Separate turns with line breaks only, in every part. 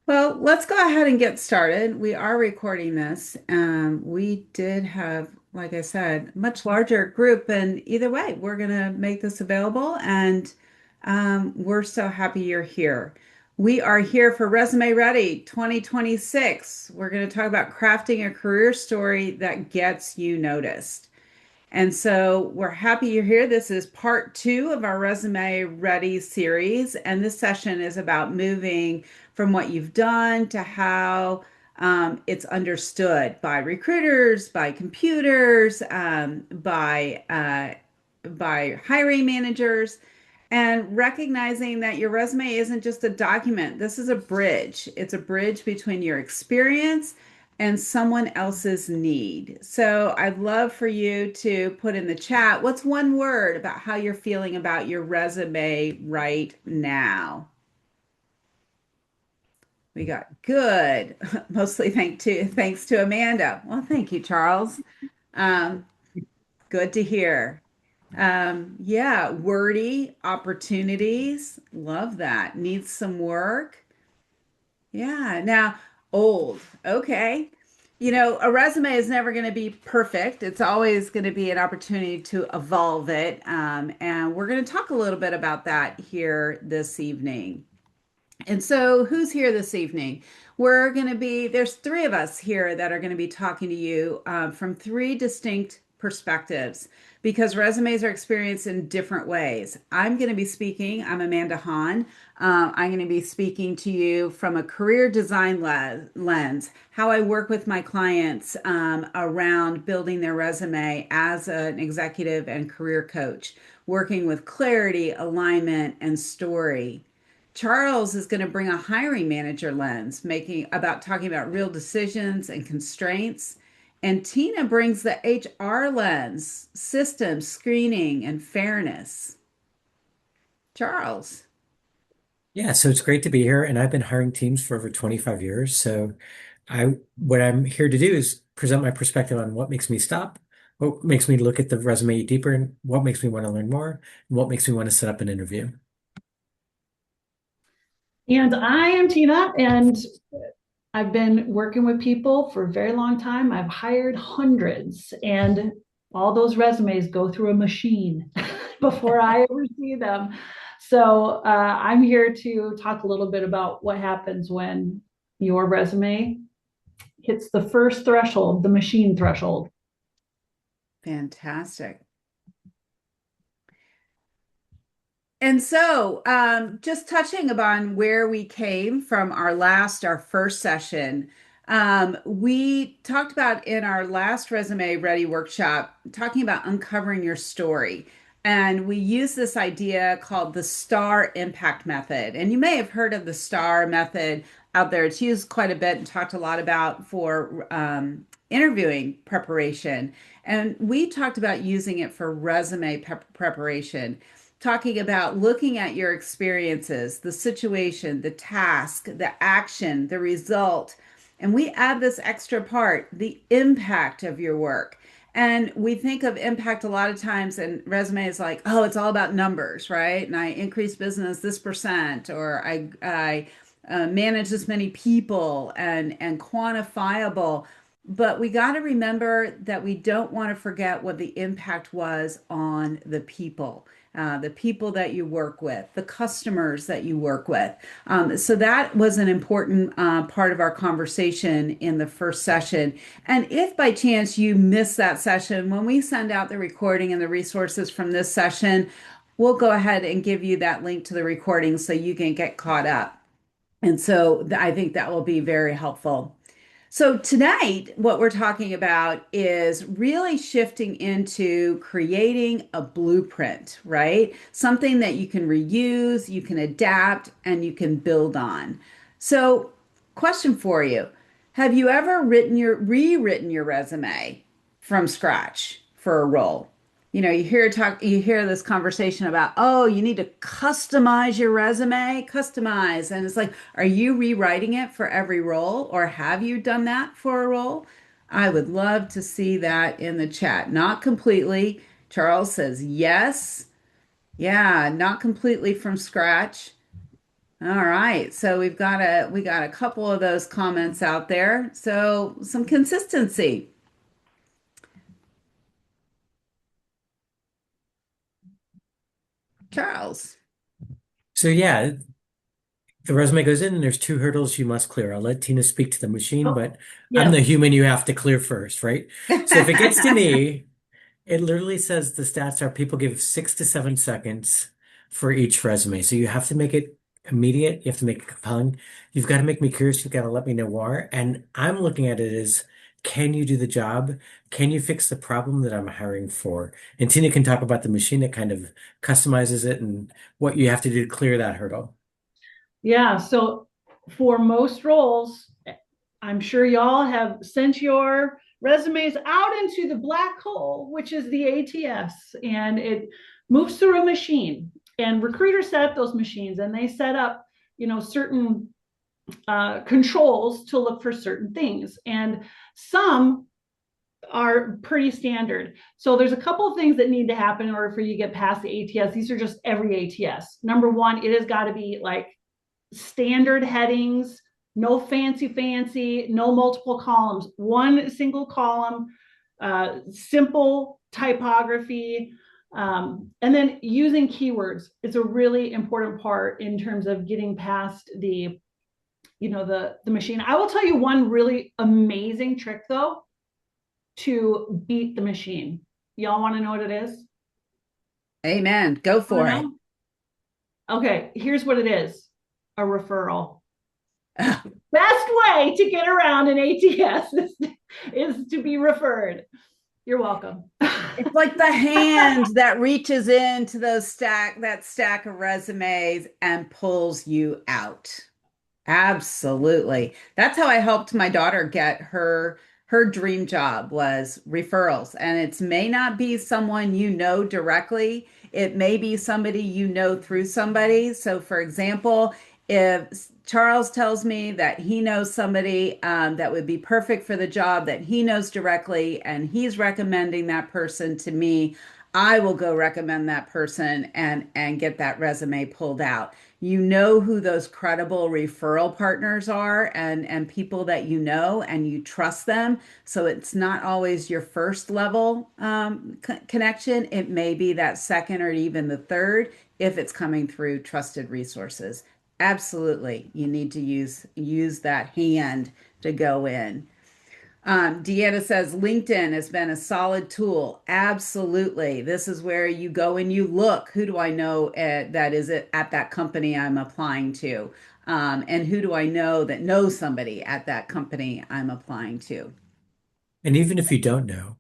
Well, let's go ahead and get started. We are recording this. We did have, like I said, much larger group, and either way, we're going to make this available, and we're so happy you're here. We are here for Resume Ready 2026. We're going to talk about crafting a career story that gets you noticed. And so we're happy you're here. This is part two of our Resume Ready series. And this session is about moving from what you've done to how it's understood by recruiters, by computers, by hiring managers, and recognizing that your resume isn't just a document. This is a bridge. It's a bridge between your experience and someone else's need. So I'd love for you to put in the chat, what's one word about how you're feeling about your resume right now? We got good, mostly thanks to Amanda. Well, thank you, Charles. Um, Good to hear. Yeah, wordy opportunities. Love that. Needs some work. Yeah. Now, old. Okay. A resume is never going to be perfect. It's always going to be an opportunity to evolve it. And we're going to talk a little bit about that here this evening. And so, who's here this evening? There's three of us here that are going to be talking to you from three distinct perspectives because resumes are experienced in different ways. I'm Amanda Hahn. I'm going to be speaking to you from a career design lens, how I work with my clients around building their resume as an executive and career coach, working with clarity, alignment, and story. Charles is going to bring a hiring manager lens, talking about real decisions and constraints. And Tina brings the HR lens, systems, screening, and fairness. Charles.
Yeah, so it's great to be here, and I've been hiring teams for over 25 years. So what I'm here to do is present my perspective on what makes me stop, what makes me look at the resume deeper, and what makes me want to learn more, and what makes me want to set up an interview.
And I am Tina, and I've been working with people for a very long time. I've hired hundreds, and all those resumes go through a machine before I ever see them. So I'm here to talk a little bit about what happens when your resume hits the first threshold, the machine threshold.
Fantastic. And so, just touching upon where we came from our first session, we talked about in our last Resume Ready workshop, talking about uncovering your story. And we use this idea called the STAR impact method. And you may have heard of the STAR method out there. It's used quite a bit and talked a lot about for interviewing preparation. And we talked about using it for resume preparation, talking about looking at your experiences, the situation, the task, the action, the result. And we add this extra part, the impact of your work. And we think of impact a lot of times, and resume is like, oh, it's all about numbers, right? And I increase business this percent, or I manage this many people, and quantifiable. But we got to remember that we don't want to forget what the impact was on the people that you work with, the customers that you work with. So that was an important part of our conversation in the first session. And if by chance you miss that session, when we send out the recording and the resources from this session, we'll go ahead and give you that link to the recording so you can get caught up. And so I think that will be very helpful. So, tonight, what we're talking about is really shifting into creating a blueprint, right? Something that you can reuse, you can adapt, and you can build on. So, question for you. Have you ever rewritten your resume from scratch for a role? You hear this conversation about, oh, you need to customize your resume, customize. And it's like, are you rewriting it for every role, or have you done that for a role? I would love to see that in the chat. Not completely. Charles says yes. Yeah, not completely from scratch. All right. So we got a couple of those comments out there. So some consistency. Charles.
So yeah, the resume goes in and there's two hurdles you must clear. I'll let Tina speak to the machine,
Oh,
but I'm the
yes.
human you have to clear first, right? So if it gets to me, it literally says the stats are people give 6 to 7 seconds for each resume. So you have to make it immediate. You have to make it compelling. You've got to make me curious. You've got to let me know more. And I'm looking at it as, can you do the job? Can you fix the problem that I'm hiring for? And Tina can talk about the machine that kind of customizes it and what you have to do to clear that hurdle.
Yeah. So for most roles, I'm sure y'all have sent your resumes out into the black hole, which is the ATS, and it moves through a machine. And recruiters set up those machines and they set up, certain controls to look for certain things. And some are pretty standard. So there's a couple of things that need to happen in order for you to get past the ATS. These are just every ATS. Number one, it has got to be like standard headings, no fancy, no multiple columns, one single column, simple typography, and then using keywords is a really important part in terms of getting past the machine. I will tell you one really amazing trick though to beat the machine. Y'all want to know what it is?
Amen. Go
Want to
for it.
know? Okay, here's what it is: a referral. Best way to get around an ATS is to be referred. You're welcome.
It's like the hand that reaches into that stack of resumes and pulls you out. Absolutely. That's how I helped my daughter get her dream job was referrals. And it may not be someone you know directly. It may be somebody you know through somebody. So for example, if Charles tells me that he knows somebody that would be perfect for the job that he knows directly, and he's recommending that person to me, I will go recommend that person and get that resume pulled out. You know who those credible referral partners are and people that you know and you trust them. So it's not always your first level connection. It may be that second or even the third if it's coming through trusted resources. Absolutely, you need to use that hand to go in. Deanna says LinkedIn has been a solid tool. Absolutely. This is where you go and you look. Who do I know that is at that company I'm applying to? And who do I know that knows somebody at that company I'm applying to?
And even if you don't know,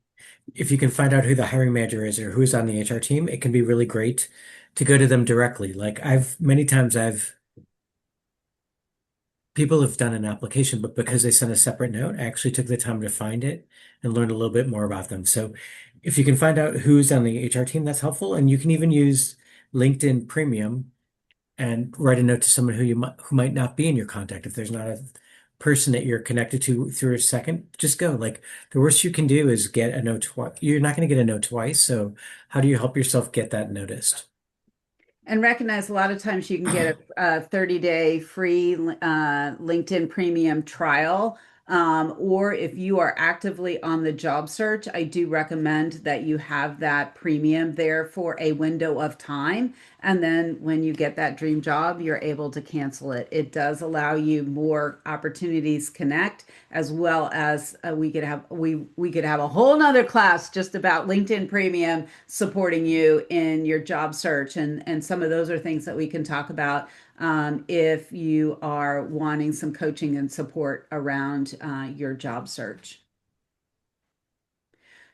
if you can find out who the hiring manager is or who's on the HR team, it can be really great to go to them directly. Like many times people have done an application, but because they sent a separate note, I actually took the time to find it and learn a little bit more about them. So if you can find out who's on the HR team, that's helpful. And you can even use LinkedIn Premium and write a note to someone who might not be in your contact. If there's not a person that you're connected to through a second, just go. Like the worst you can do is get a note twice. You're not going to get a note twice. So how do you help yourself get that noticed?
And recognize a lot of times you can get a 30-day free LinkedIn premium trial. Or if you are actively on the job search, I do recommend that you have that premium there for a window of time. And then when you get that dream job, you're able to cancel it. It does allow you more opportunities connect, as well as we could have a whole nother class just about LinkedIn Premium supporting you in your job search, and some of those are things that we can talk about if you are wanting some coaching and support around your job search.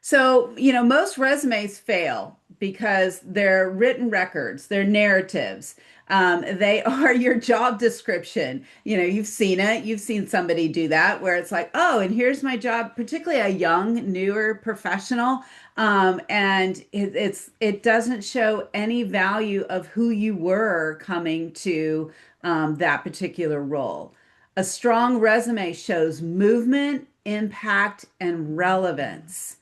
So, most resumes fail because they're written records, they're narratives. They are your job description. You've seen it. You've seen somebody do that where it's like, oh, and here's my job, particularly a young, newer professional. And it doesn't show any value of who you were coming to that particular role. A strong resume shows movement, impact, and relevance.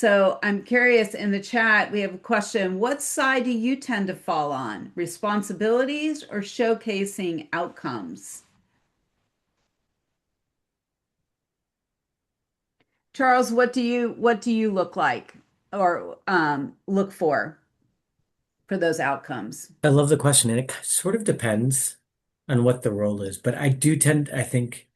So I'm curious in the chat, we have a question. What side do you tend to fall on? Responsibilities or showcasing outcomes? Charles, what do you look like or look for those outcomes?
I love the question, and it sort of depends on what the role is. But I think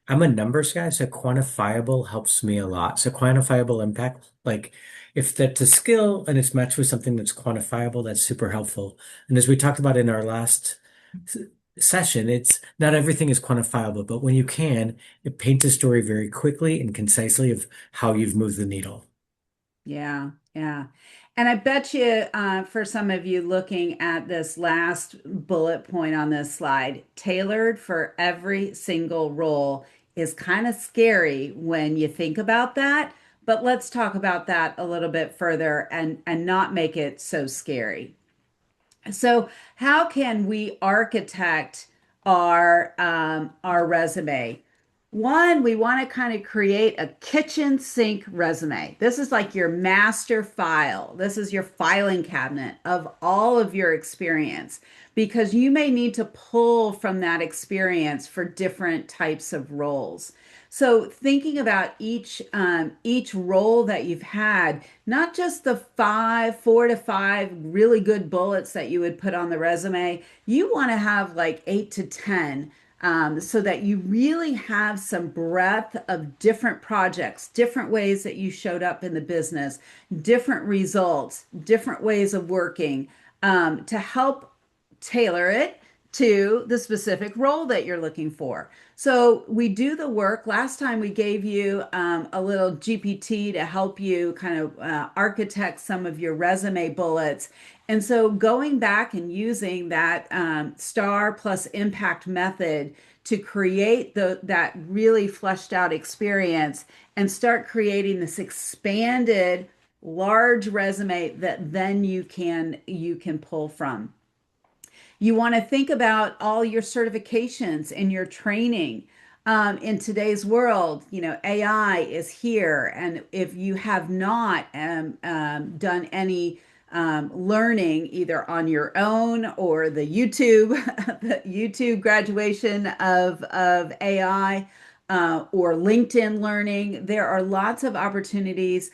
I'm a numbers guy, so quantifiable helps me a lot. So quantifiable impact, like if that's a skill and it's matched with something that's quantifiable, that's super helpful. And as we talked about in our last s- session, it's not everything is quantifiable, but when you can, it paints a story very quickly and concisely of how you've moved the needle.
Yeah, yeah. And I bet you, for some of you looking at this last bullet point on this slide, tailored for every single role is kind of scary when you think about that. But let's talk about that a little bit further and not make it so scary. So, how can we architect our resume? One, we want to kind of create a kitchen sink resume. This is like your master file. This is your filing cabinet of all of your experience because you may need to pull from that experience for different types of roles. So thinking about each role that you've had, not just the 4 to 5 really good bullets that you would put on the resume, you want to have like 8 to 10, so that you really have some breadth of different projects, different ways that you showed up in the business, different results, different ways of working, to help tailor it to the specific role that you're looking for. So we do the work. Last time we gave you a little GPT to help you kind of architect some of your resume bullets. And so going back and using that star plus impact method to create that really fleshed out experience and start creating this expanded large resume that then you can pull from. You want to think about all your certifications and your training. In today's world, AI is here. And if you have not done any learning either on your own or the YouTube, the YouTube graduation of AI, or LinkedIn learning, there are lots of opportunities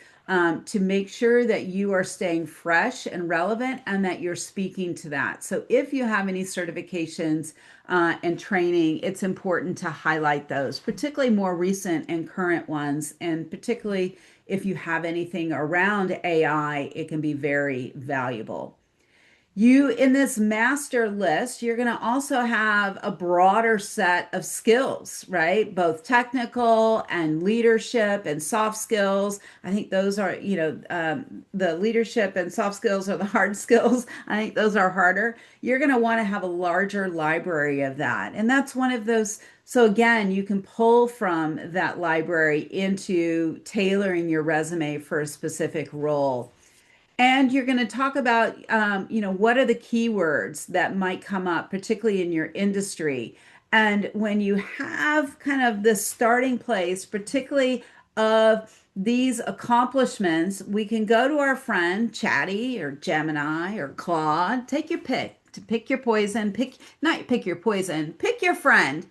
to make sure that you are staying fresh and relevant and that you're speaking to that. So if you have any certifications and training, it's important to highlight those, particularly more recent and current ones. And particularly if you have anything around AI, it can be very valuable. You, in this master list, you're going to also have a broader set of skills, right? Both technical and leadership and soft skills. I think those are, the leadership and soft skills are the hard skills. I think those are harder. You're going to want to have a larger library of that. And that's one of those. So again, you can pull from that library into tailoring your resume for a specific role. And you're going to talk about, what are the keywords that might come up, particularly in your industry. And when you have kind of the starting place, particularly of these accomplishments, we can go to our friend Chatty or Gemini or Claude. Take your pick. To pick your poison, not pick your poison, pick your friend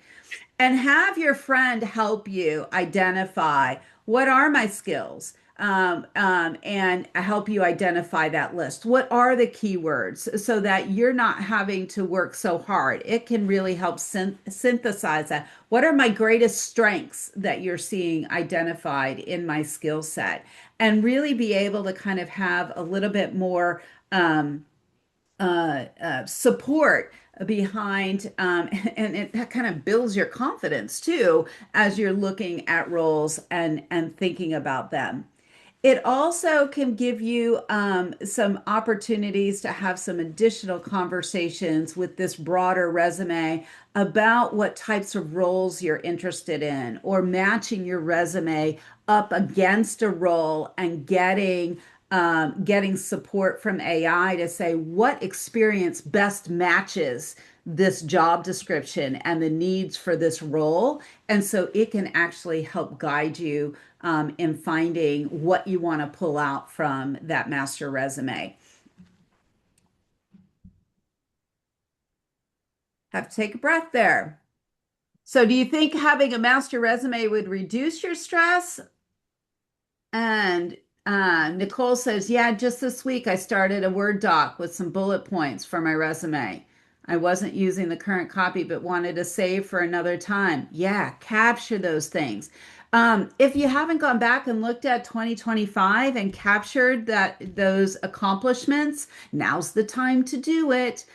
and have your friend help you identify what are my skills, and help you identify that list. What are the keywords so that you're not having to work so hard? It can really help synthesize that. What are my greatest strengths that you're seeing identified in my skill set? And really be able to kind of have a little bit more support behind, that kind of builds your confidence too as you're looking at roles and thinking about them. It also can give you some opportunities to have some additional conversations with this broader resume about what types of roles you're interested in, or matching your resume up against a role and getting support from AI to say what experience best matches this job description and the needs for this role. And so it can actually help guide you in finding what you want to pull out from that master resume. Have to take a breath there. So, do you think having a master resume would reduce your stress? And Nicole says, yeah, just this week I started a Word doc with some bullet points for my resume. I wasn't using the current copy, but wanted to save for another time. Yeah, capture those things. If you haven't gone back and looked at 2025 and captured those accomplishments, now's the time to do it.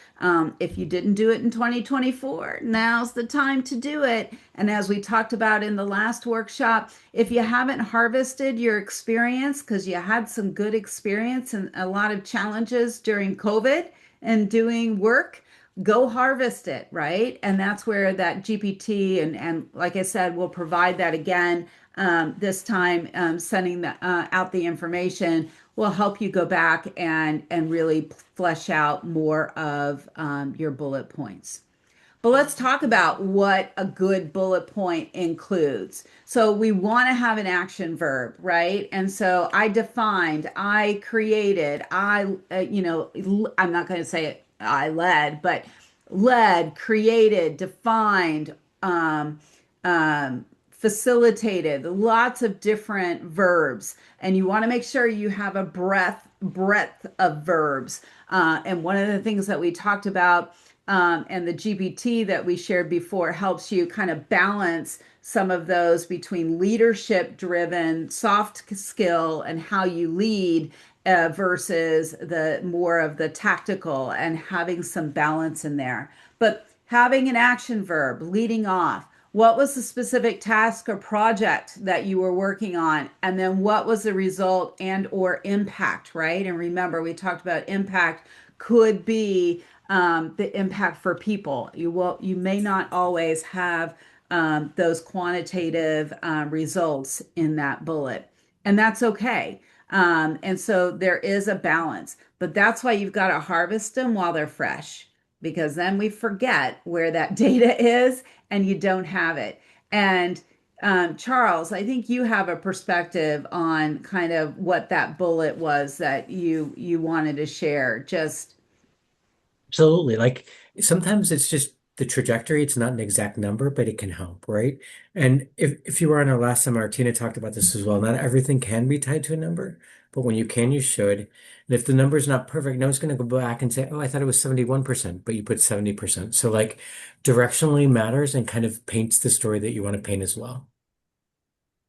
If you didn't do it in 2024, now's the time to do it. And as we talked about in the last workshop, if you haven't harvested your experience, because you had some good experience and a lot of challenges during COVID and doing work, go harvest it, right? And that's where that GPT and like I said, we'll provide that again this time, sending out the information will help you go back and really flesh out more of your bullet points. But let's talk about what a good bullet point includes. So we want to have an action verb, right? And so I defined, I created, I'm not going to say it, I led, but led, created, defined, facilitated, lots of different verbs. And you want to make sure you have a breadth of verbs. And one of the things that we talked about and the GPT that we shared before helps you kind of balance some of those between leadership driven soft skill and how you lead versus the more of the tactical and having some balance in there. But having an action verb leading off, what was the specific task or project that you were working on, and then what was the result and or impact, right? And remember, we talked about impact could be the impact for people. You may not always have those quantitative results in that bullet, and that's okay. And so there is a balance, but that's why you've got to harvest them while they're fresh, because then we forget where that data is and you don't have it. And Charles, I think you have a perspective on kind of what that bullet was that you wanted to share. Just
Absolutely. Like sometimes it's just the trajectory. It's not an exact number, but it can help, right? And if you were on our last seminar, Tina talked about this as well. Not everything can be tied to a number, but when you can, you should. And if the number is not perfect, no one's going to go back and say, oh, I thought it was 71%, but you put 70%. So like directionally matters and kind of paints the story that you want to paint as well.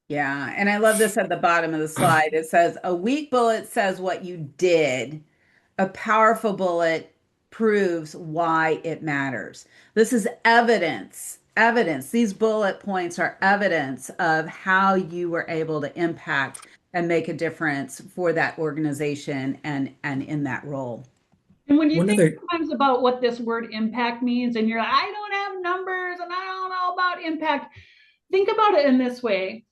yeah, and I love this at the bottom of the slide. It says a weak bullet says what you did. A powerful bullet proves why it matters. This is evidence. Evidence. These bullet points are evidence of how you were able to impact and make a difference for that organization and in that role.
And when you
One
think
other
sometimes about what this word impact means, and you're like, I don't have numbers and I don't know about impact, think about it in this way: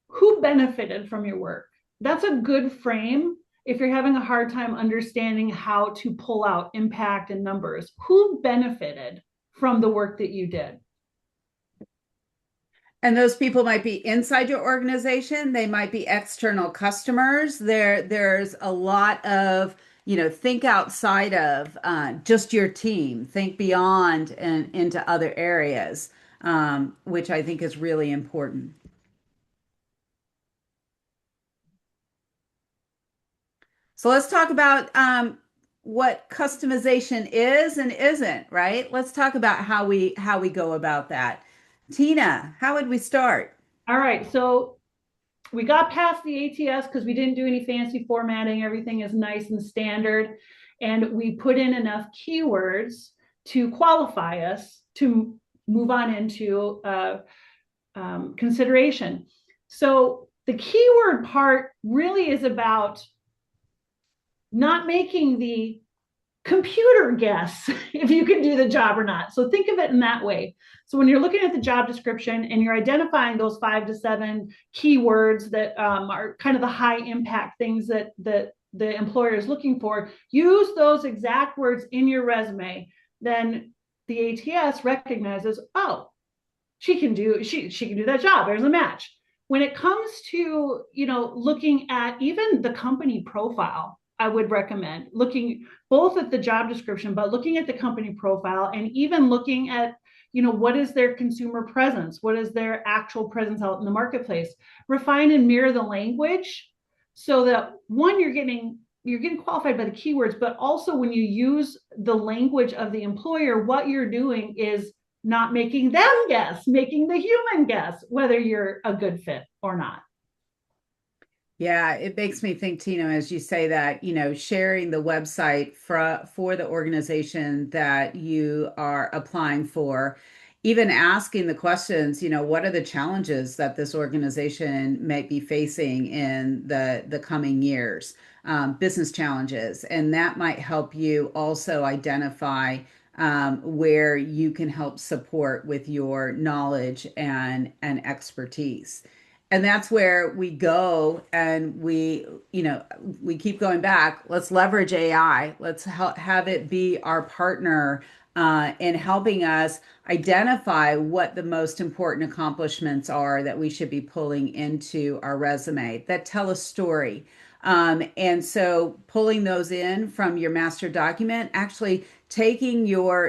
who benefited from your work? That's a good frame if you're having a hard time understanding how to pull out impact and numbers. Who benefited from the work that you did?
And those people might be inside your organization, they might be external customers. There's a lot of, think outside of just your team, think beyond and into other areas, which I think is really important. So let's talk about what customization is and isn't, right? Let's talk about how we go about that. Tina, how would we start?
All right, so we got past the ATS because we didn't do any fancy formatting. Everything is nice and standard. And we put in enough keywords to qualify us to move on into consideration. So the keyword part really is about not making the computer guess if you can do the job or not. So think of it in that way. So when you're looking at the job description and you're identifying those 5 to 7 keywords that are kind of the high impact things that the employer is looking for, use those exact words in your resume. Then the ATS recognizes, oh, she can do that job. There's a match. When it comes to, looking at even the company profile, I would recommend looking both at the job description, but looking at the company profile and even looking at, what is their consumer presence? What is their actual presence out in the marketplace? Refine and mirror the language so that one, you're getting qualified by the keywords, but also when you use the language of the employer, what you're doing is not making them guess, making the human guess whether you're a good fit or not.
Yeah, it makes me think, Tino, as you say that, sharing the website for the organization that you are applying for, even asking the questions, what are the challenges that this organization might be facing in the coming years, business challenges, and that might help you also identify where you can help support with your knowledge and expertise. And that's where we go and we keep going back. Let's leverage AI. Let's have it be our partner in helping us identify what the most important accomplishments are that we should be pulling into our resume that tell a story. And so pulling those in from your master document, actually taking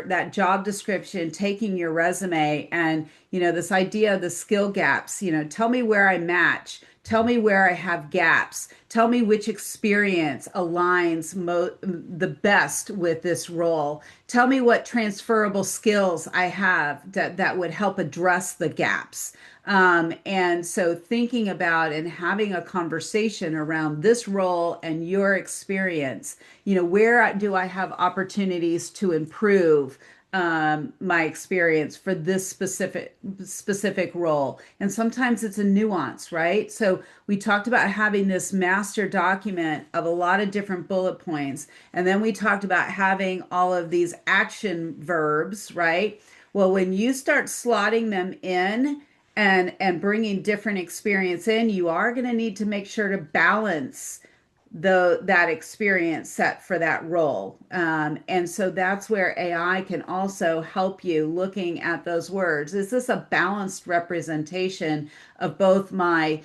that job description, taking your resume, and this idea of the skill gaps, tell me where I match, tell me where I have gaps, tell me which experience aligns the best with this role, tell me what transferable skills I have that would help address the gaps. And so thinking about and having a conversation around this role and your experience, where do I have opportunities to improve my experience for this specific role? And sometimes it's a nuance, right? So we talked about having this master document of a lot of different bullet points, and then we talked about having all of these action verbs, right? Well, when you start slotting them in and bringing different experience in, you are going to need to make sure to balance that experience set for that role. And so that's where AI can also help you looking at those words. Is this a balanced representation of both my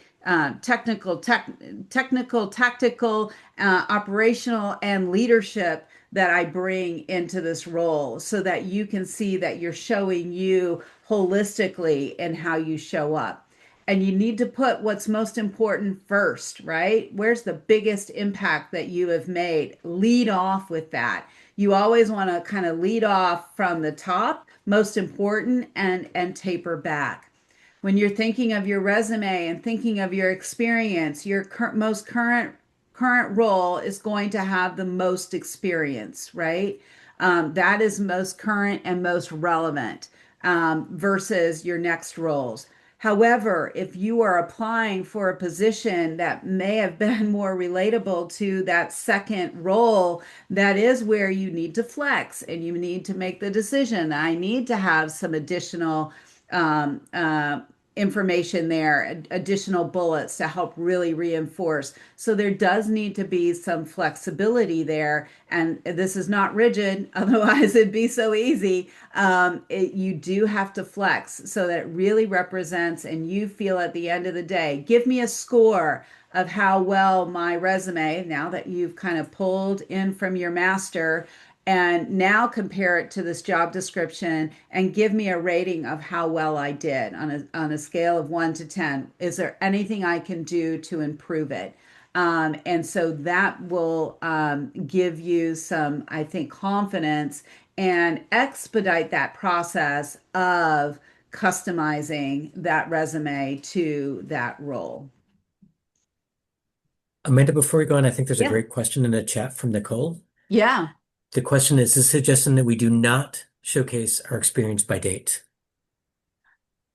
technical, tactical, operational, and leadership that I bring into this role, so that you can see that you're showing you holistically in how you show up? And you need to put what's most important first, right? Where's the biggest impact that you have made? Lead off with that. You always want to kind of lead off from the top, most important, and taper back. When you're thinking of your resume and thinking of your experience, your most current role is going to have the most experience, right? That is most current and most relevant, versus your next roles. However, if you are applying for a position that may have been more relatable to that second role, that is where you need to flex and you need to make the decision. I need to have some additional um, uh, information there, additional bullets to help really reinforce. So there does need to be some flexibility there. And this is not rigid, otherwise, it'd be so easy. You do have to flex so that it really represents and you feel at the end of the day. Give me a score of how well my resume, now that you've kind of pulled in from your master, and now compare it to this job description and give me a rating of how well I did on a scale of 1 to 10. Is there anything I can do to improve it? And so that will give you some, I think, confidence and expedite that process of customizing that resume to that role.
Amanda, before we go on, I think there's a
Yeah.
great question in the chat from Nicole.
Yeah.
The question is a suggestion that we do not showcase our experience by date.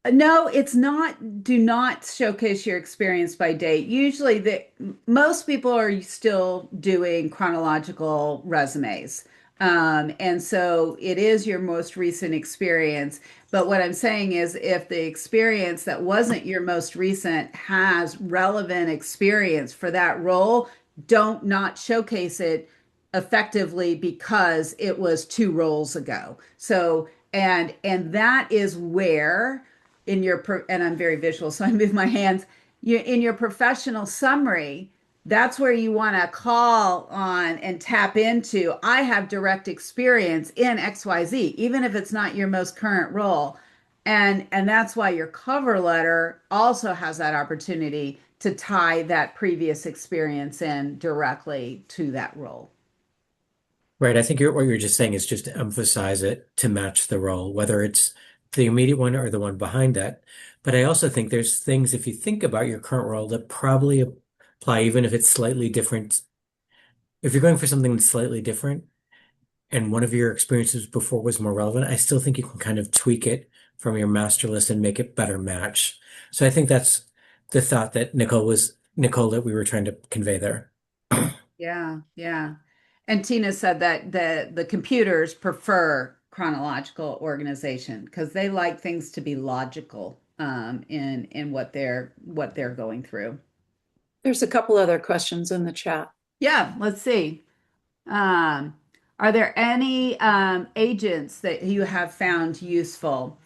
No, it's not. Do not showcase your experience by date. Usually, most people are still doing chronological resumes. And so it is your most recent experience. But what I'm saying is, if the experience that wasn't your most recent has relevant experience for that role, don't not showcase it effectively because it was 2 roles ago. So And that is where in your and I'm very visual, so I move my hands. You in your professional summary, that's where you want to call on and tap into. I have direct experience in XYZ, even if it's not your most current role. And that's why your cover letter also has that opportunity to tie that previous experience in directly to that role.
Right. I think what you're just saying is just to emphasize it to match the role, whether it's the immediate one or the one behind that. But I also think there's things, if you think about your current role, that probably apply, even if it's slightly different. If you're going for something that's slightly different and one of your experiences before was more relevant, I still think you can kind of tweak it from your master list and make it better match. So I think that's the thought that Nicole, that we were trying to convey there.
Yeah, yeah. And Tina said that the computers prefer chronological organization because they like things to be logical in what they're going through.
There's a couple other questions in the chat.
Yeah, let's see. Um, are there any agents that you have found useful?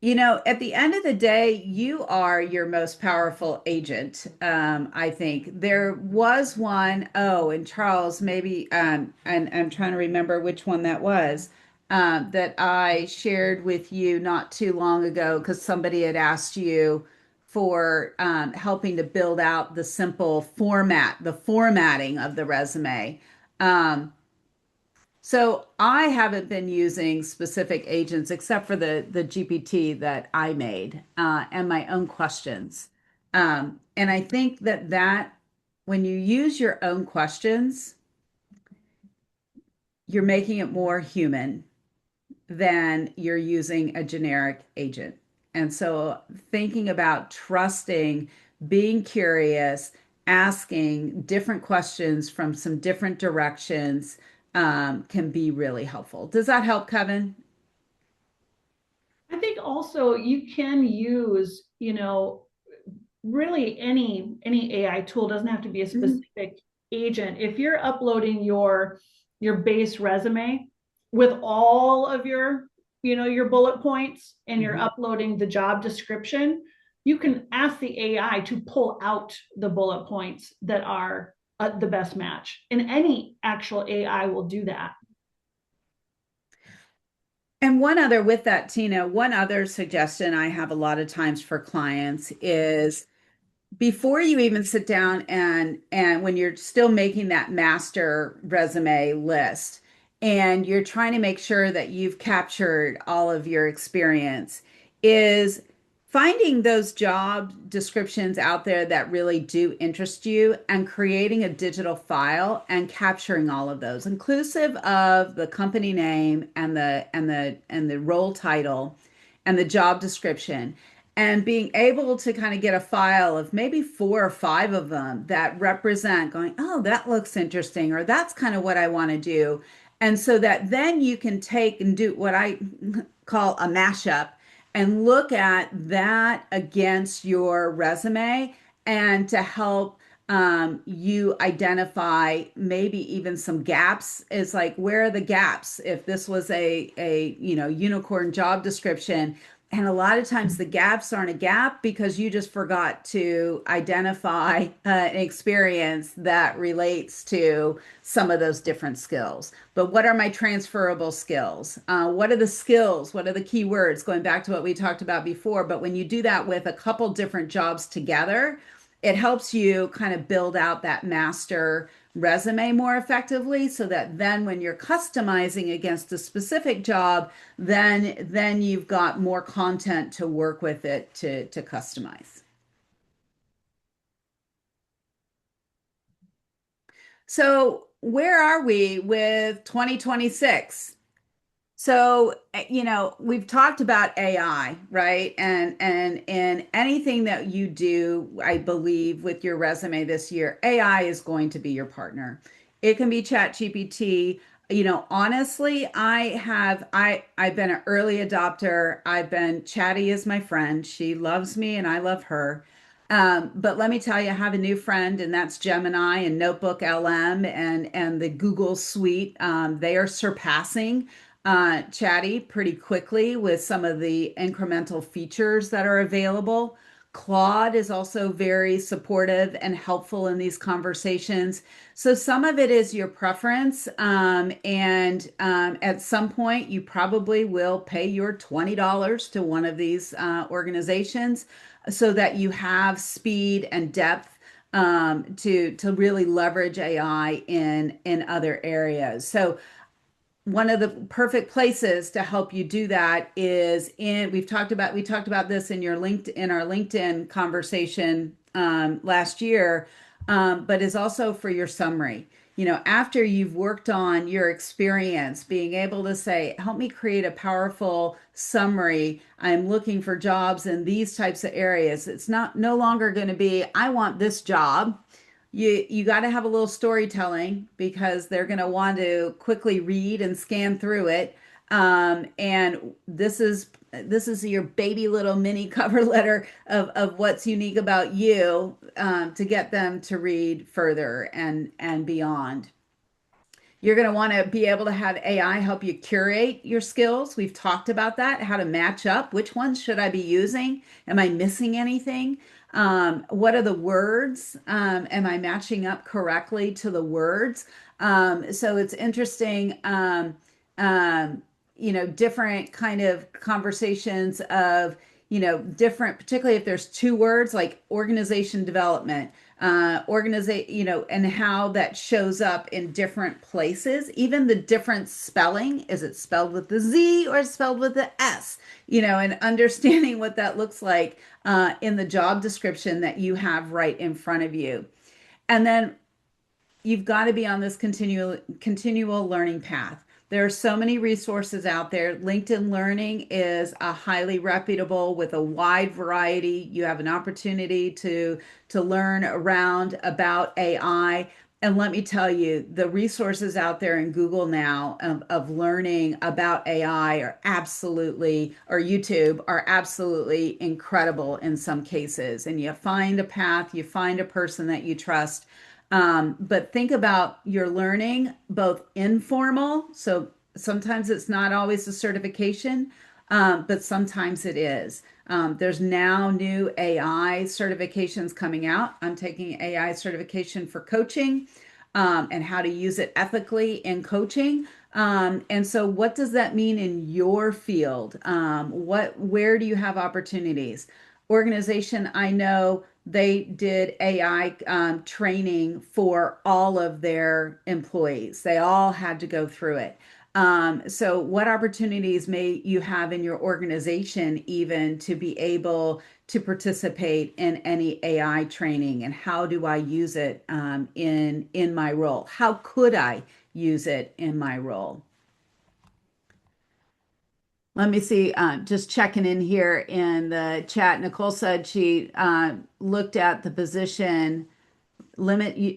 At the end of the day, you are your most powerful agent. I think there was one, oh, and Charles, maybe, and I'm trying to remember which one that was, that I shared with you not too long ago because somebody had asked you for helping to build out the simple format, the formatting of the resume. Um, so I haven't been using specific agents except for the GPT that I made and my own questions. And I think that when you use your own questions, you're making it more human than you're using a generic agent. And so thinking about trusting, being curious, asking different questions from some different directions can be really helpful. Does that help, Kevin?
I think also you can use, really any AI tool doesn't have to be a
Mhm.
specific agent. If you're uploading your base resume with all of your bullet points and you're
Mhm.
uploading the job description, you can ask the AI to pull out the bullet points that are the best match. And any actual AI will do that.
And one other with that, Tina, one other suggestion I have a lot of times for clients is before you even sit down and when you're still making that master resume list and you're trying to make sure that you've captured all of your experience is finding those job descriptions out there that really do interest you and creating a digital file and capturing all of those inclusive of the company name and the role title and the job description and being able to kind of get a file of maybe 4 or 5 of them that represent going, oh, that looks interesting, or that's kind of what I want to do. And so that then you can take and do what I call a mashup and look at that against your resume and to help you identify maybe even some gaps is like where are the gaps if this was a unicorn job description and a lot of times the gaps aren't a gap because you just forgot to identify an experience that relates to some of those different skills. But what are my transferable skills? What are the skills? What are the keywords? Going back to what we talked about before. But when you do that with a couple different jobs together, it helps you kind of build out that master resume more effectively so that then when you're customizing against a specific job, then you've got more content to work with it to customize. So where are we with 2026? So, we've talked about AI, right? And anything that you do, I believe, with your resume this year, AI is going to be your partner. It can be Chat GPT. Honestly, I've been an early adopter. I've been Chatty is my friend. She loves me and I love her. But let me tell you, I have a new friend, and that's Gemini and Notebook LM and the Google Suite. They are surpassing. chatty pretty quickly with some of the incremental features that are available. Claude is also very supportive and helpful in these conversations. So some of it is your preference, and at some point you probably will pay your $20 to one of these organizations so that you have speed and depth to really leverage AI in other areas. So one of the perfect places to help you do that is in we talked about this in your linked in our LinkedIn conversation last year, but is also for your summary. After you've worked on your experience, being able to say, help me create a powerful summary. I'm looking for jobs in these types of areas. It's not no longer going to be, I want this job. You got to have a little storytelling because they're going to want to quickly read and scan through it. And this is your baby little mini cover letter of what's unique about you, to get them to read further and beyond. You're going to want to be able to have AI help you curate your skills. We've talked about that, how to match up. Which ones should I be using? Am I missing anything? What are the words? Am I matching up correctly to the words? So it's interesting, different kind of conversations of, different, particularly if there's two words like organization development, organization, and how that shows up in different places, even the different spelling. Is it spelled with the Z or spelled with the S? And understanding what that looks like in the job description that you have right in front of you. And then you've got to be on this continual learning path. There are so many resources out there. LinkedIn Learning is a highly reputable with a wide variety. You have an opportunity to learn around about AI. And let me tell you, the resources out there in Google now of learning about AI are absolutely, or YouTube are absolutely incredible in some cases. And you find a path, you find a person that you trust. But think about your learning, both informal. So sometimes it's not always a certification, but sometimes it is. There's now new AI certifications coming out. I'm taking AI certification for coaching, and how to use it ethically in coaching. And so, what does that mean in your field? Where do you have opportunities? Organization, I know they did AI training for all of their employees. They all had to go through it. So, what opportunities may you have in your organization even to be able to participate in any AI training, and how do I use it in my role? How could I use it in my role? Let me see, just checking in here in the chat. Nicole said she looked at the position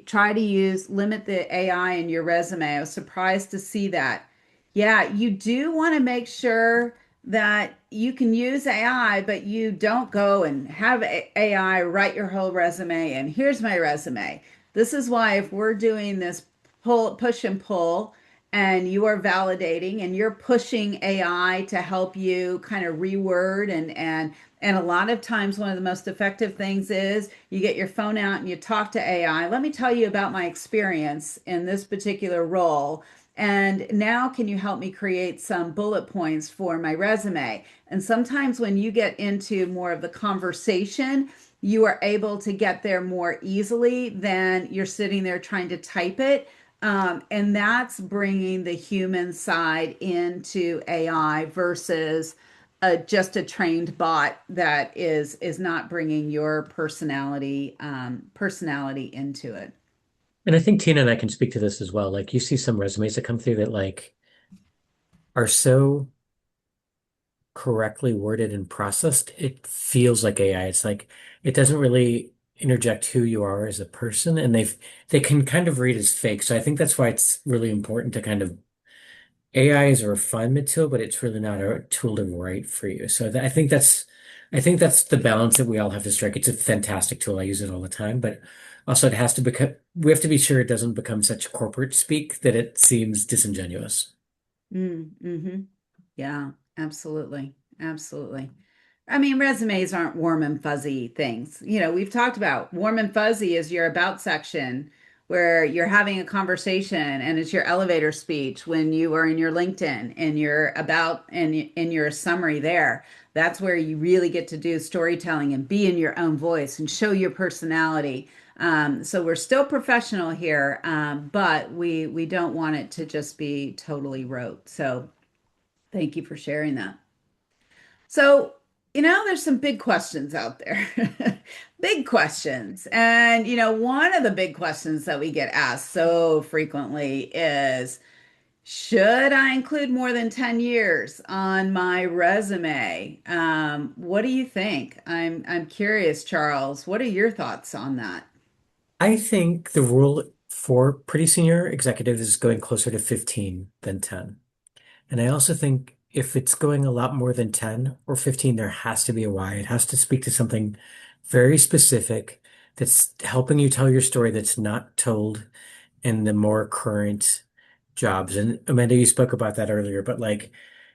try to limit the AI in your resume. I was surprised to see that. Yeah, you do want to make sure that you can use AI, but you don't go and have AI write your whole resume and here's my resume. This is why if we're doing this push and pull, and you are validating and you're pushing AI to help you kind of reword, and a lot of times one of the most effective things is you get your phone out and you talk to AI. Let me tell you about my experience in this particular role. And now can you help me create some bullet points for my resume? And sometimes when you get into more of the conversation, you are able to get there more easily than you're sitting there trying to type it. And that's bringing the human side into AI versus just a trained bot that is not bringing your personality into it.
And I think Tina and I can speak to this as well. Like you see some resumes that come through that like are so correctly worded and processed, it feels like AI. It's like it doesn't really interject who you are as a person, and they can kind of read as fake. So I think that's why it's really important to kind of AI is a refinement tool, but it's really not a tool to write for you. So I think that's the balance that we all have to strike. It's a fantastic tool. I use it all the time, but also it has to become, we have to be sure it doesn't become such corporate speak that it seems disingenuous.
Mm-hmm. Yeah, absolutely. Absolutely. I mean, resumes aren't warm and fuzzy things. We've talked about warm and fuzzy is your about section where you're having a conversation and it's your elevator speech when you are in your LinkedIn and you're about and in your summary there. That's where you really get to do storytelling and be in your own voice and show your personality. So we're still professional here, but we don't want it to just be totally rote. So thank you for sharing that. So, there's some big questions out there. Big questions. And, one of the big questions that we get asked so frequently is, should I include more than 10 years on my resume? What do you think? I'm curious, Charles. What are your thoughts on that?
I think the rule for pretty senior executives is going closer to 15 than 10. And I also think if it's going a lot more than 10 or 15, there has to be a why. It has to speak to something very specific that's helping you tell your story that's not told in the more current jobs. And Amanda, you spoke about that earlier, but like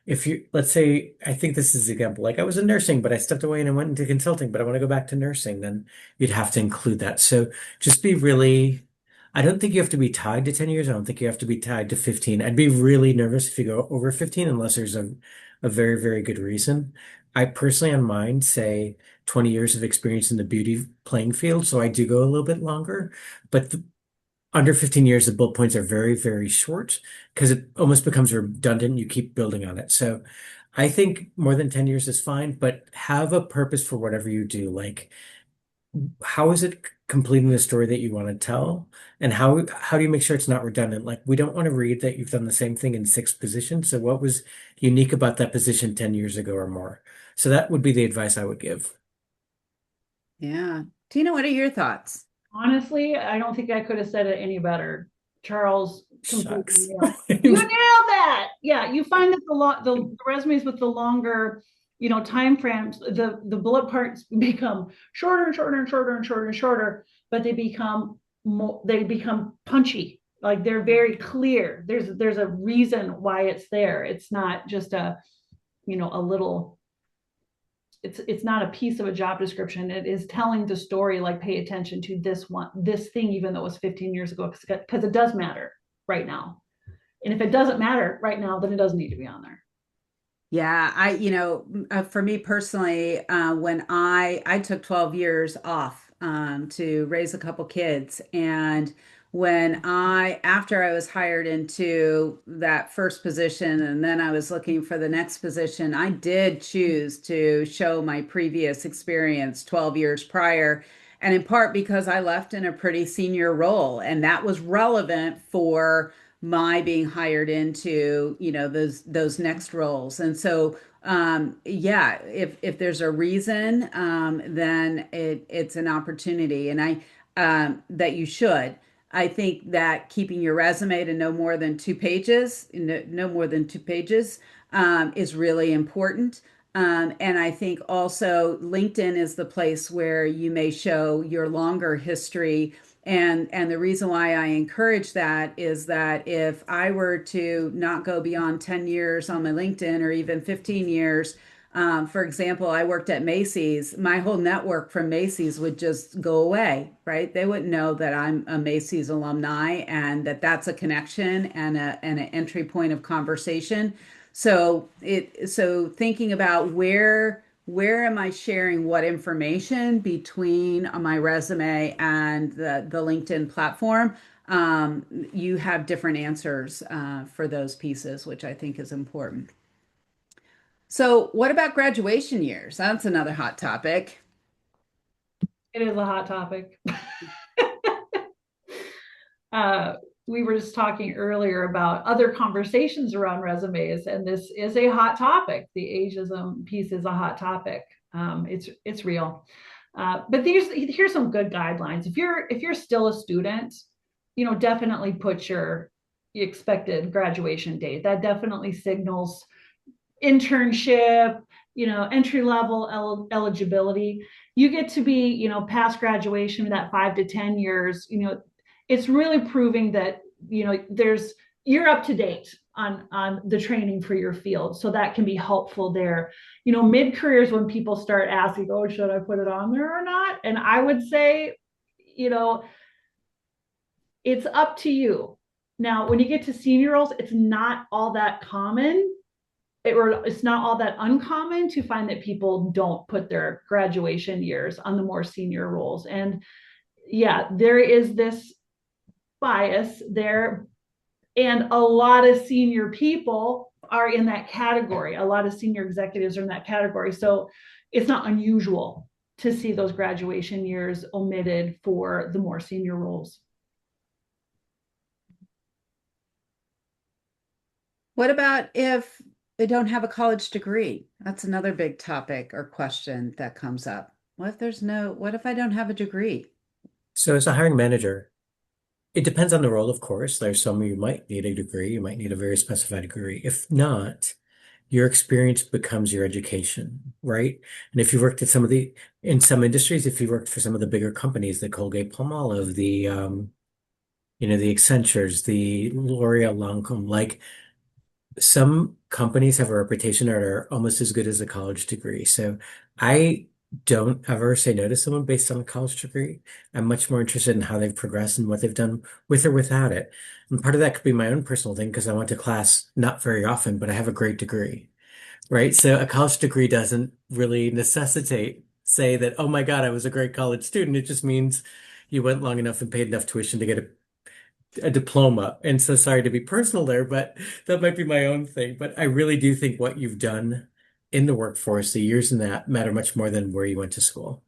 if you, let's say, I think this is an example, like I was in nursing, but I stepped away and I went into consulting, but I want to go back to nursing, then you'd have to include that. So just be really, I don't think you have to be tied to 10 years. I don't think you have to be tied to 15. I'd be really nervous if you go over 15 unless there's a very, very good reason. I personally on mine say 20 years of experience in the beauty playing field. So I do go a little bit longer, but under 15 years, the bullet points are very, very short because it almost becomes redundant. You keep building on it. So I think more than 10 years is fine, but have a purpose for whatever you do. Like, how is it completing the story that you want to tell? And how do you make sure it's not redundant? Like, we don't want to read that you've done the same thing in six positions. So what was unique about that position 10 years ago or more? So that would be the advice I would give.
Yeah. Tina, what are your thoughts?
Honestly, I don't think I could have said it any better. Charles completely
Shucks.
nailed. You nailed that. Yeah, you find that the resumes with the longer, time frames, the bullet parts become shorter and shorter and shorter and shorter and shorter, but they become punchy. Like they're very clear. There's a reason why it's there. It's not just a little, it's not a piece of a job description. It is telling the story, like pay attention to this thing, even though it was 15 years ago, because it does matter right now. And if it doesn't matter right now, then it doesn't need to be on there.
Yeah, for me personally, when I took 12 years off to raise a couple kids, and after I was hired into that first position, and then I was looking for the next position, I did choose to show my previous experience 12 years prior, and in part because I left in a pretty senior role, and that was relevant for my being hired into those next roles. And so yeah, if there's a reason, then it's an opportunity, and I that you should. I think that keeping your resume to no more than 2 pages, is really important. And I think also LinkedIn is the place where you may show your longer history. And the reason why I encourage that is that if I were to not go beyond 10 years on my LinkedIn or even 15 years, for example, I worked at Macy's, my whole network from Macy's would just go away, right? They wouldn't know that I'm a Macy's alumni and that that's a connection and an entry point of conversation. So thinking about where am I sharing what information between my resume and the LinkedIn platform? You have different answers for those pieces, which I think is important. So, what about graduation years? That's another hot topic.
It is a hot topic. uh, we were just talking earlier about other conversations around resumes, and this is a hot topic. The ageism piece is a hot topic. It's real. But here's some good guidelines. If you're still a student, definitely put your expected graduation date. That definitely signals internship, entry level eligibility. You get to be, past graduation, that 5 to 10 years, it's really proving that, you're up to date. on the training for your field. So that can be helpful there. Mid-careers when people start asking, oh, should I put it on there or not? And I would say, you know, it's up to you. Now, when you get to senior roles, it's not all that common, or it's not all that uncommon to find that people don't put their graduation years on the more senior roles. And yeah, there is this bias there. And a lot of senior people are in that category. A lot of senior executives are in that category. So it's not unusual to see those graduation years omitted for the more senior roles.
What about if they don't have a college degree? That's another big topic or question that comes up. What if I don't have a degree?
So as a hiring manager, it depends on the role, of course. There's some you might need a degree, you might need a very specified degree. If not, your experience becomes your education, right? And if you worked at in some industries, if you worked for some of the bigger companies, the Colgate-Palmolive, the Accentures, the L'Oreal, Lancome, like some companies have a reputation that are almost as good as a college degree. So I don't ever say no to someone based on a college degree. I'm much more interested in how they've progressed and what they've done with or without it. And part of that could be my own personal thing because I went to class not very often, but I have a great degree, right? So a college degree doesn't really say that, oh my God, I was a great college student. It just means you went long enough and paid enough tuition to get a diploma. And so sorry to be personal there, but that might be my own thing. But I really do think what you've done in the workforce, the years in that matter much more than where you went to school.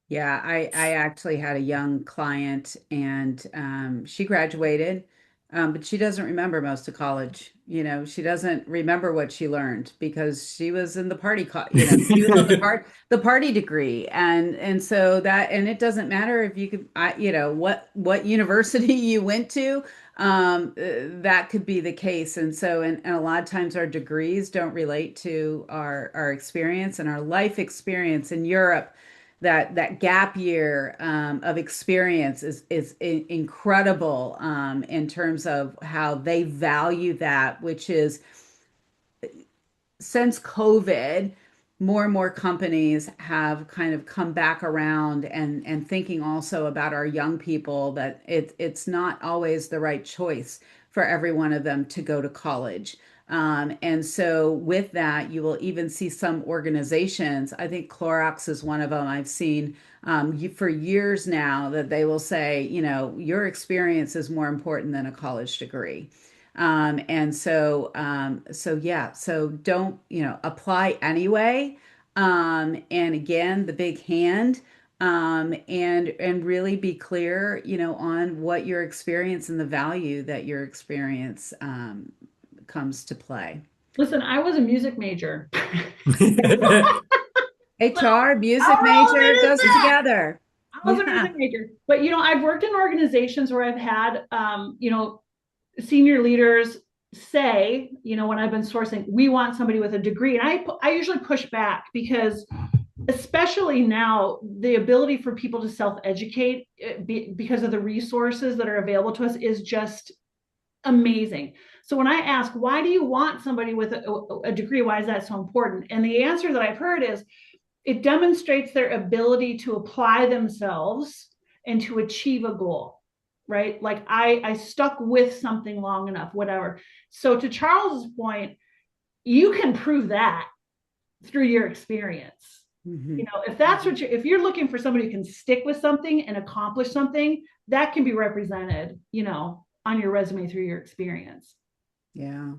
Yeah, I actually had a young client and she graduated, but she doesn't remember most of college. She doesn't remember what she learned because she was in the she was on the party degree. And so and it doesn't matter if you could, what university you went to, that could be the case. And so, and a lot of times our degrees don't relate to our experience and our life experience in Europe. That gap year of experience is incredible in terms of how they value that, which is since COVID, more and more companies have kind of come back around and thinking also about our young people that it's not always the right choice for every one of them to go to college. And so with that, you will even see some organizations. I think Clorox is one of them. I've seen for years now that they will say, your experience is more important than a college degree. So yeah, so don't, apply anyway. And again, the big hand, and really be clear, on what your experience and the value that your experience, comes to play.
Listen, I was a music major.
HR, music
How relevant
major
is
goes
that?
together.
I was a
Yeah.
music major, but I've worked in organizations where I've had, senior leaders say, when I've been sourcing, we want somebody with a degree, and I usually push back because, especially now, the ability for people to self-educate because of the resources that are available to us is just amazing. So when I ask, why do you want somebody with a degree? Why is that so important? And the answer that I've heard is it demonstrates their ability to apply themselves and to achieve a goal, right? Like I stuck with something long enough, whatever. So to Charles's point, you can prove that through your experience.
Mhm.
If that's what if you're looking for somebody who can stick with something and accomplish something, that can be represented, on your resume through your experience.
Yeah.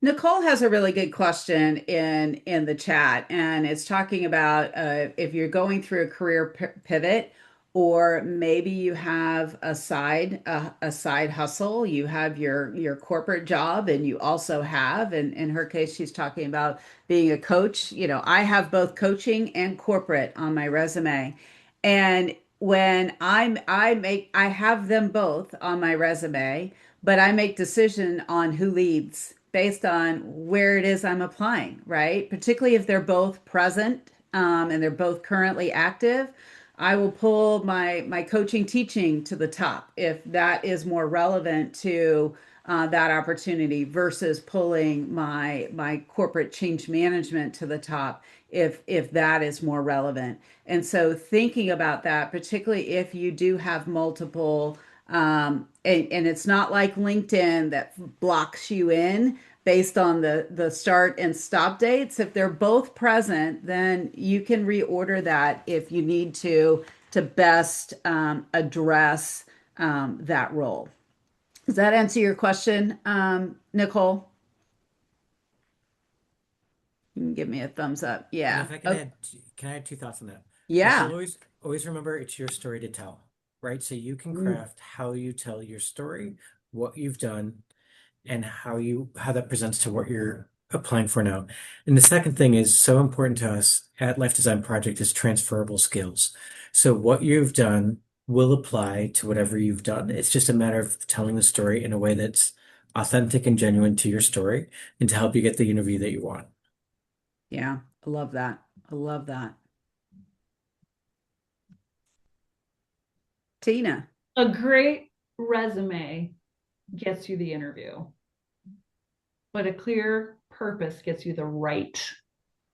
Nicole has a really good question in the chat, and it's talking about if you're going through a career pivot, or maybe you have a side hustle. You have your corporate job, and you also have, and in her case, she's talking about being a coach. I have both coaching and corporate on my resume, and when I have them both on my resume, but I make decision on who leads based on where it is I'm applying, right? Particularly if they're both present, and they're both currently active. I will pull my coaching teaching to the top if that is more relevant to that opportunity versus pulling my corporate change management to the top if that is more relevant. And so thinking about that, particularly if you do have multiple, and it's not like LinkedIn that blocks you in based on the start and stop dates. If they're both present, then you can reorder that if you need to best address that role. Does that answer your question, Nicole? You can give me a thumbs up.
And
Yeah.
if I can
Oh,
add, can I add two thoughts on that? Nicole,
yeah.
always remember it's your story to tell, right? So you can
Mm,
craft how you tell your story, what you've done, and how that presents to what you're applying for now. And the second thing is so important to us at Life Design Project is transferable skills. So what you've done will apply to whatever you've done. It's just a matter of telling the story in a way that's authentic and genuine to your story and to help you get the interview that you want.
yeah. I love that. I love that. Tina.
A great resume gets you the interview, but a clear purpose gets you the right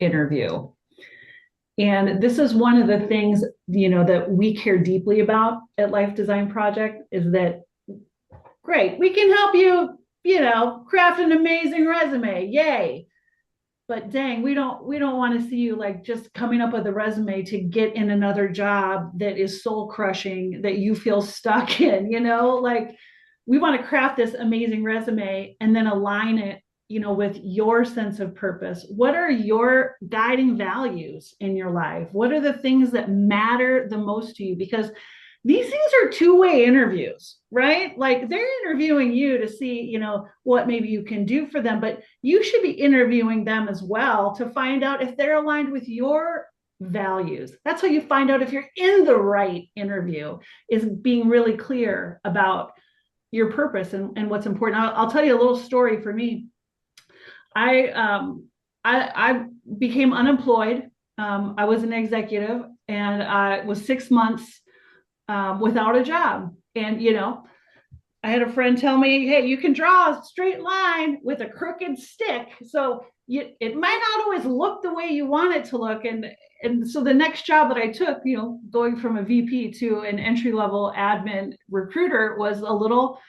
interview. And this is one of the things, that we care deeply about at Life Design Project is that, great, we can help you, craft an amazing resume. Yay. But dang, we don't want to see you like just coming up with a resume to get in another job that is soul crushing that you feel stuck in, like we want to craft this amazing resume and then align it, with your sense of purpose. What are your guiding values in your life? What are the things that matter the most to you? Because these things are two-way interviews, right? Like they're interviewing you to see, what maybe you can do for them, but you should be interviewing them as well to find out if they're aligned with your values. That's how you find out if you're in the right interview, is being really clear about your purpose and what's important. I'll tell you a little story for me. I I became unemployed. I was an executive, and I was 6 months without a job. And I had a friend tell me, "Hey, you can draw a straight line with a crooked stick, so it might not always look the way you want it to look." And so the next job that I took, going from a VP to an entry level admin recruiter was a little,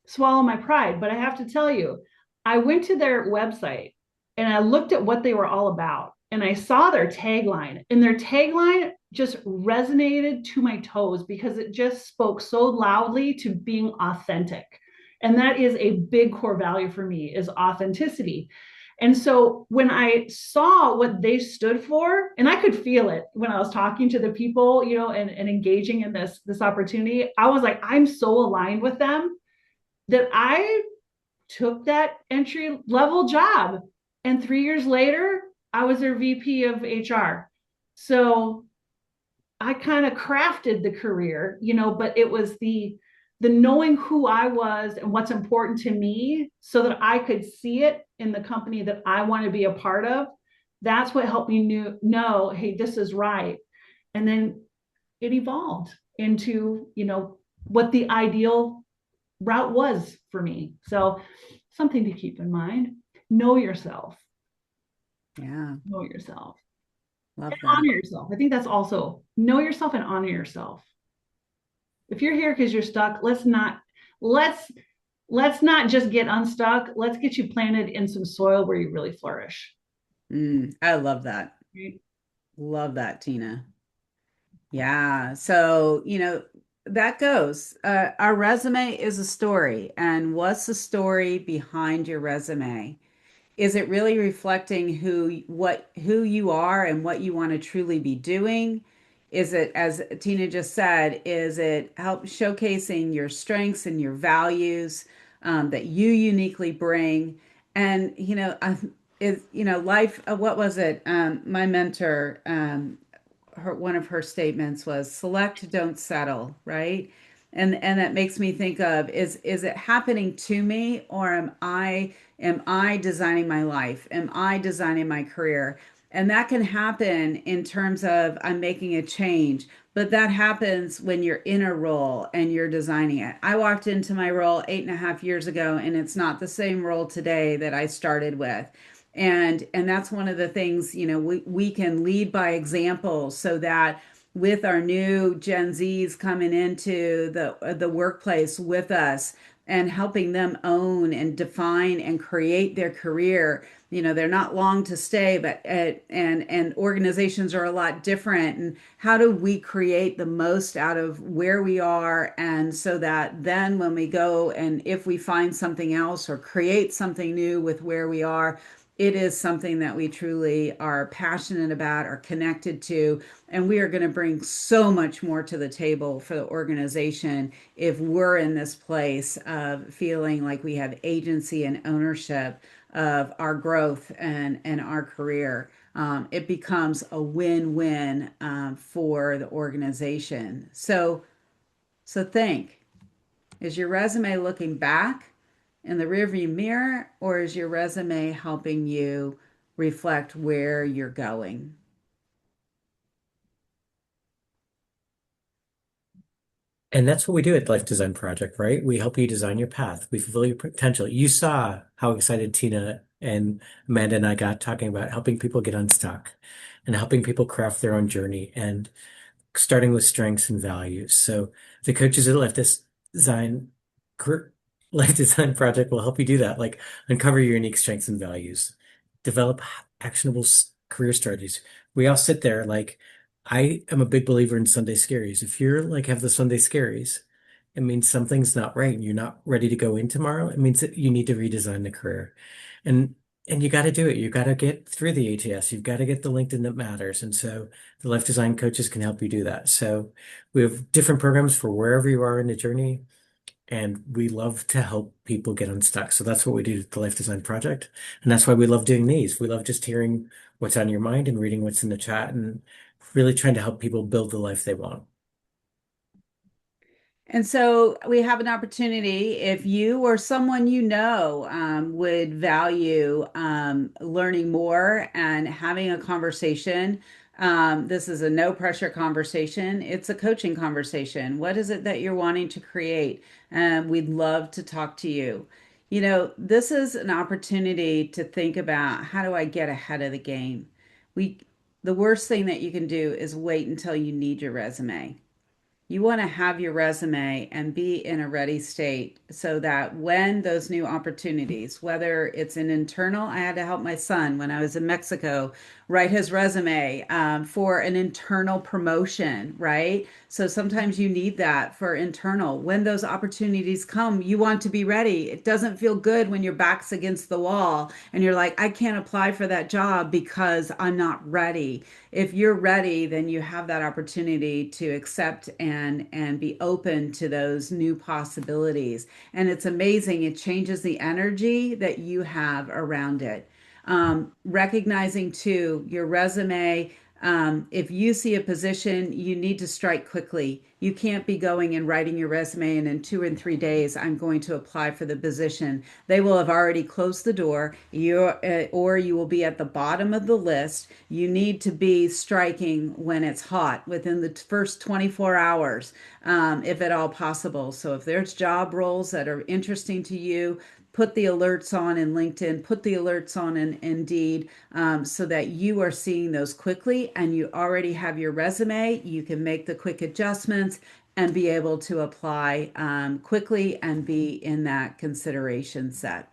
swallow my pride. But I have to tell you, I went to their website and I looked at what they were all about, and I saw their tagline, and their tagline just resonated to my toes because it just spoke so loudly to being authentic. And that is a big core value for me, is authenticity. And so when I saw what they stood for, and I could feel it when I was talking to the people, and engaging in this opportunity, I was like, I'm so aligned with them that I took that entry level job. And 3 years later, I was their VP of HR. So I kind of crafted the career, but it was the knowing who I was and what's important to me so that I could see it in the company that I want to be a part of. That's what helped me know, hey, this is right. And then it evolved into, what the ideal route was for me. So something to keep in mind. Know yourself.
Yeah.
Know yourself.
Love
And
that.
honor yourself. I think that's also know yourself and honor yourself. If you're here because you're stuck, let's let's not just get unstuck. Let's get you planted in some soil where you really flourish.
I love that.
Right?
Love that, Tina. Yeah. So, that goes. Our resume is a story. And what's the story behind your resume? Is it really reflecting who you are and what you want to truly be doing? Is it, as Tina just said, is it help showcasing your strengths and your values that you uniquely bring? And life. What was it? My mentor, one of her statements was select, don't settle, right? And that makes me think of, is it happening to me, or am I designing my life? Am I designing my career? And that can happen in terms of I'm making a change, but that happens when you're in a role and you're designing it. I walked into my role 8.5 years ago, and it's not the same role today that I started with. And that's one of the things, we can lead by example so that with our new Gen Zs coming into the workplace with us and helping them own and define and create their career. They're not long to stay, but and organizations are a lot different. And how do we create the most out of where we are, and so that then when we go and if we find something else or create something new with where we are, it is something that we truly are passionate about, are connected to, and we are going to bring so much more to the table for the organization if we're in this place of feeling like we have agency and ownership of our growth and our career. It becomes a win-win for the organization. So think, is your resume looking back in the rearview mirror, or is your resume helping you reflect where you're going?
And that's what we do at Life Design Project, right? We help you design your path. We fulfill your potential. You saw how excited Tina and Amanda and I got talking about helping people get unstuck and helping people craft their own journey and starting with strengths and values. So the coaches at Design, Career- Life Design Project will help you do that, like uncover your unique strengths and values, develop actionable career strategies. We all sit there like, I am a big believer in Sunday scaries. If you're like have the Sunday scaries, it means something's not right and you're not ready to go in tomorrow. It means that you need to redesign the career. And and you got to do it. You got to get through the ATS. You've got to get the LinkedIn that matters. And so the Life Design coaches can help you do that. So we have different programs for wherever you are in the journey, and we love to help people get unstuck. So that's what we do at the Life Design Project. And that's why we love doing these. We love just hearing what's on your mind and reading what's in the chat and really trying to help people build the life they want.
And so we have an opportunity if you or someone would value learning more and having a conversation. This is a no pressure conversation, it's a coaching conversation. What is it that you're wanting to create? We'd love to talk to you. This is an opportunity to think about how do I get ahead of the game? We, the worst thing that you can do is wait until you need your resume. You want to have your resume and be in a ready state so that when those new opportunities, whether it's an internal, I had to help my son when I was in Mexico write his resume for an internal promotion, right? So sometimes you need that for internal. When those opportunities come, you want to be ready. It doesn't feel good when your back's against the wall and you're like, I can't apply for that job because I'm not ready. If you're ready, then you have that opportunity to accept and be open to those new possibilities. And it's amazing. It changes the energy that you have around it. Recognizing too your resume. If you see a position, you need to strike quickly. You can't be going and writing your resume and in 2 and 3 days, I'm going to apply for the position. They will have already closed the door, or you will be at the bottom of the list. You need to be striking when it's hot within the first 24 hours, if at all possible. So if there's job roles that are interesting to you, put the alerts on in LinkedIn, put the alerts on in Indeed, so that you are seeing those quickly and you already have your resume. You can make the quick adjustments and be able to apply quickly and be in that consideration set.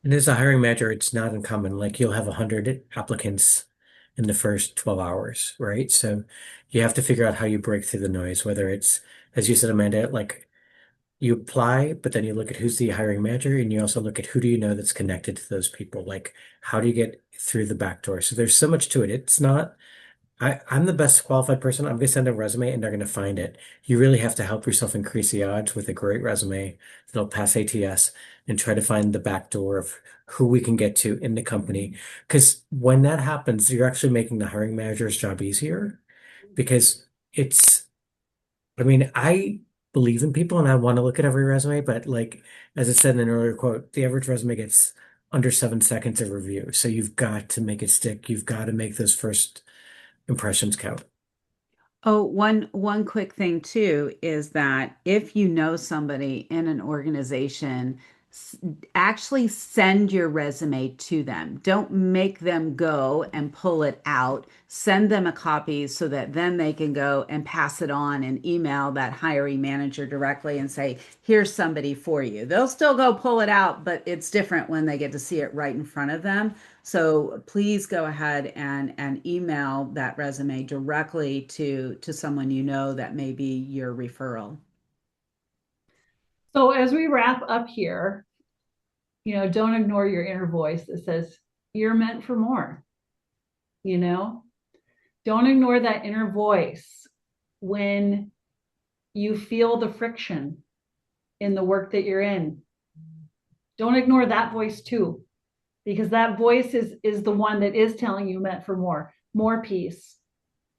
And as a hiring manager, it's not uncommon. Like you'll have 100 applicants in the first 12 hours, right? So you have to figure out how you break through the noise, whether it's, as you said, Amanda, like you apply, but then you look at who's the hiring manager and you also look at who do you know that's connected to those people. Like, how do you get through the back door? So there's so much to it. It's not, I'm the best qualified person. I'm going to send a resume and they're going to find it. You really have to help yourself increase the odds with a great resume that'll pass ATS and try to find the back door of who we can get to in the company. Because when that happens, you're actually making the hiring manager's job easier because it's, I mean, I believe in people and I want to look at every resume, but like, as I said in an earlier quote, the average resume gets under 7 seconds of review. So you've got to make it stick. You've got to make those first impressions count.
Oh, one quick thing too is that if you know somebody in an organization, s- actually send your resume to them. Don't make them go and pull it out. Send them a copy so that then they can go and pass it on and email that hiring manager directly and say, "Here's somebody for you." They'll still go pull it out, but it's different when they get to see it right in front of them. So please go ahead and email that resume directly to someone you know that may be your referral.
So as we wrap up here, don't ignore your inner voice that says you're meant for more, you know? Don't ignore that inner voice when you feel the friction in the work that you're in. Don't ignore that voice too, because that voice is the one that is telling you meant for more peace,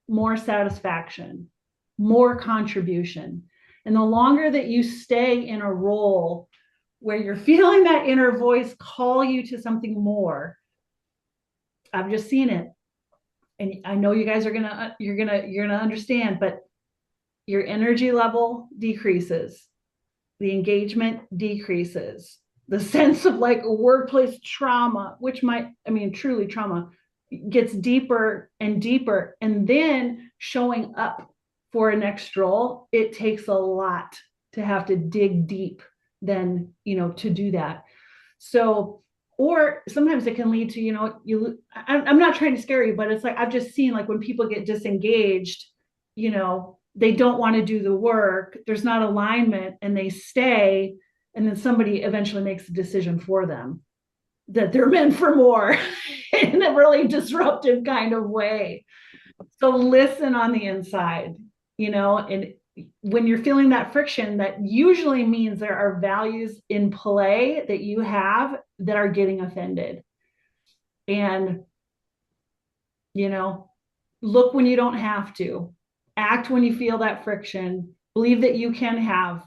more satisfaction, more contribution. And the longer that you stay in a role where you're feeling that inner voice call you to something more, I've just seen it. And I know you guys are you're gonna understand, but your energy level decreases, the engagement decreases, the sense of like workplace trauma, which might, I mean, truly trauma, gets deeper and deeper. And then showing up for a next role, it takes a lot to have to dig deep then, to do that. So, or sometimes it can lead to, I'm not trying to scare you, but it's like, I've just seen like when people get disengaged, they don't want to do the work, there's not alignment, and they stay, and then somebody eventually makes a decision for them that they're meant for more in a really disruptive kind of way. So listen on the inside, and when you're feeling that friction, that usually means there are values in play that you have that are getting offended. And, you know, look when you don't have to, act when you feel that friction, believe that you can have,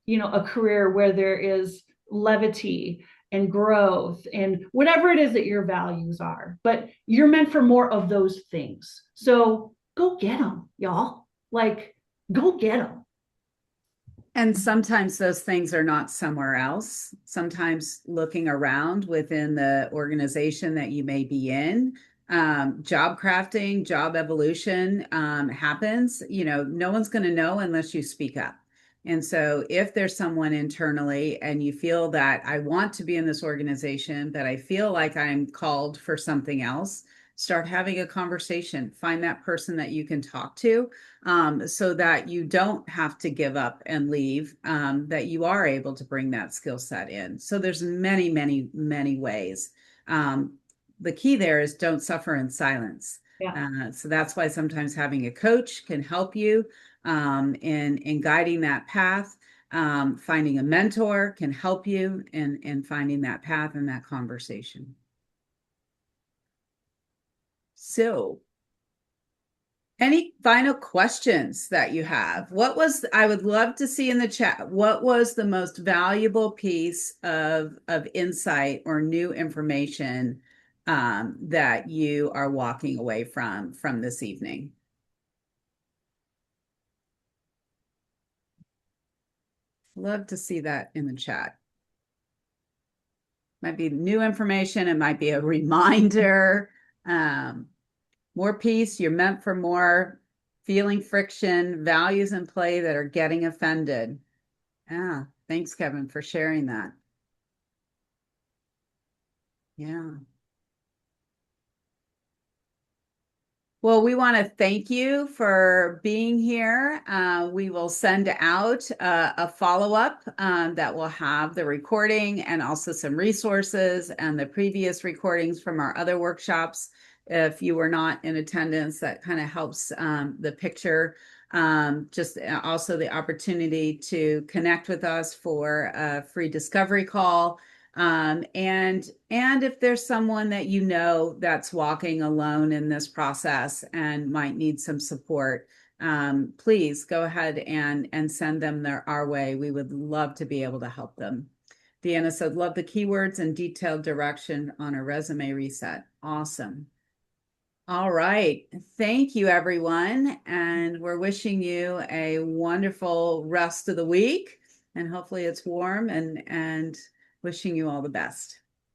a career where there is levity and growth and whatever it is that your values are. But you're meant for more of those things. So go get them, y'all. Like, go get them.
And sometimes those things are not somewhere else. Sometimes looking around within the organization that you may be in, job crafting, job evolution happens. No one's going to know unless you speak up. And so, if there's someone internally and you feel that I want to be in this organization, but I feel like I'm called for something else, start having a conversation. Find that person that you can talk to, so that you don't have to give up and leave, that you are able to bring that skill set in. So there's many, many, many ways. The key there is don't suffer in silence.
Yeah.
So that's why sometimes having a coach can help you in guiding that path. Finding a mentor can help you in finding that path and that conversation. So any final questions that you have? I would love to see in the chat, what was the most valuable piece of insight or new information that you are walking away from this evening? Love to see that in the chat. Might be new information, it might be a reminder. More peace, you're meant for more, feeling friction, values in play that are getting offended. Yeah, thanks, Kevin, for sharing that. Yeah. Well, we want to thank you for being here. We will send out a follow-up that will have the recording and also some resources and the previous recordings from our other workshops. If you were not in attendance, that kind of helps the picture. Just also the opportunity to connect with us for a free discovery call. And if there's someone that you know that's walking alone in this process and might need some support, please go ahead and send them our way. We would love to be able to help them. Deanna said, love the keywords and detailed direction on a resume reset. Awesome. All right. Thank you, everyone. And we're wishing you a wonderful rest of the week. And hopefully it's warm and wishing you all the best.